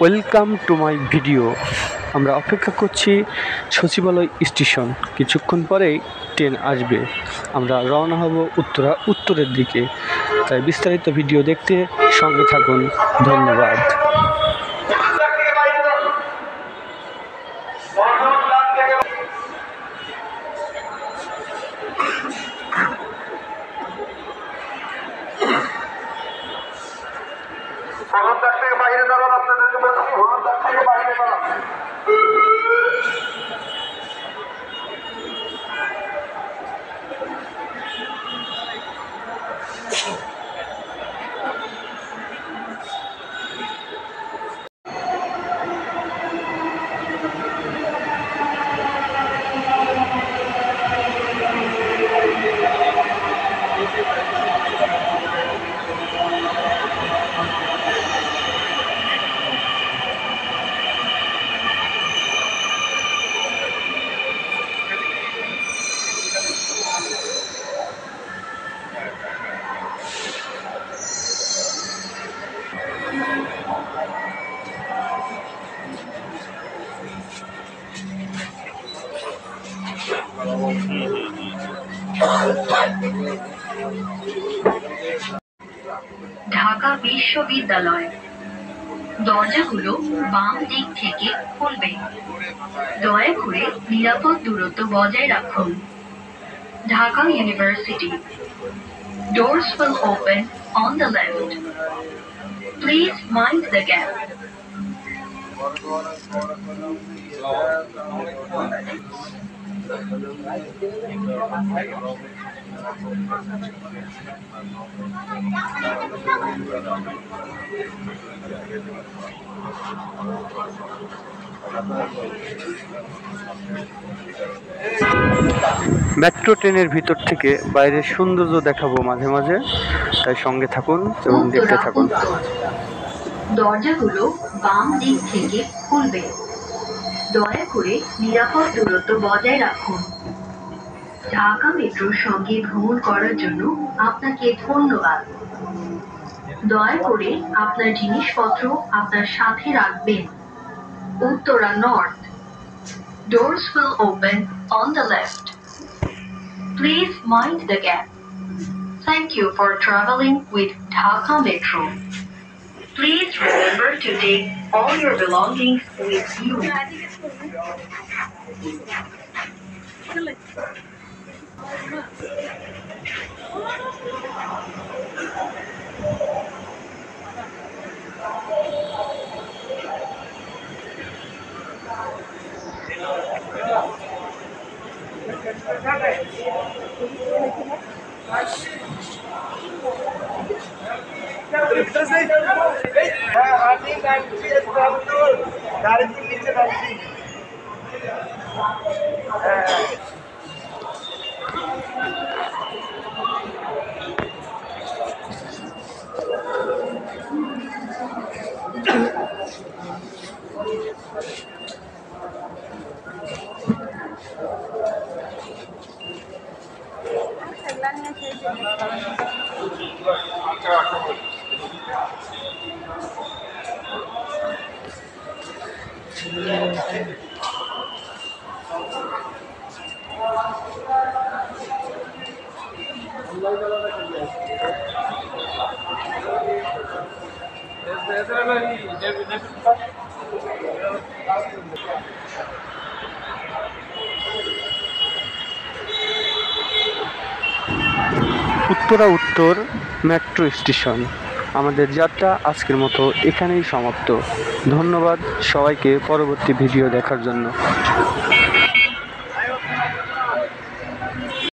Welcome to my video. আমরা অপেক্ষা করছি সচিবালয় স্টেশন, কিছুক্ষণ পরেই ট্রেন আসবে। আমরা রওনা হব উত্তরের দিকে, তাই বিস্তারিত ভিডিও দেখতে সঙ্গে থাকুন। ধন্যবাদ। বাইরে দাঁড়ান, আপনাদেরকে বলছি হলুদ দাগ থেকে বাইরে দাঁড়ান। ঢাকা বিশ্ববিদ্যালয় দরজাগুলো বাম দিক থেকে খুলবে। দয়া করে নিরাপদ দূরত্ব বজায় রাখুন। Dhaka university doors will open on the left. Please mind the gap. Metro ট্রেনের ভিতর থেকে বাইরের সৌন্দর্য দেখাবো মাঝে মাঝে, তাই সঙ্গে থাকুন এবং দেখতে থাকুন। দরজাগুলো বাম দিক থেকে খুলবে। দয়া করে নিরাপদ দূরত্ব বজায় রাখুন। ঢাকা মেট্রোর সঙ্গে ভ্রমণ করার জন্য আপনাকে ধন্যবাদ। দয়া করে আপনার জিনিসপত্র আপনার সাথে রাখবেন। Uttara north doors will open on the left. Please mind the gap. Thank you for traveling with Dhaka Metro. Please remember to take all your belongings with you. উত্তর মেট্রো স্টেশন। আমাদের যাত্রা আজকের মতো এখানেই সমাপ্ত। ধন্যবাদ সবাইকে পরবর্তী ভিডিও দেখার জন্য।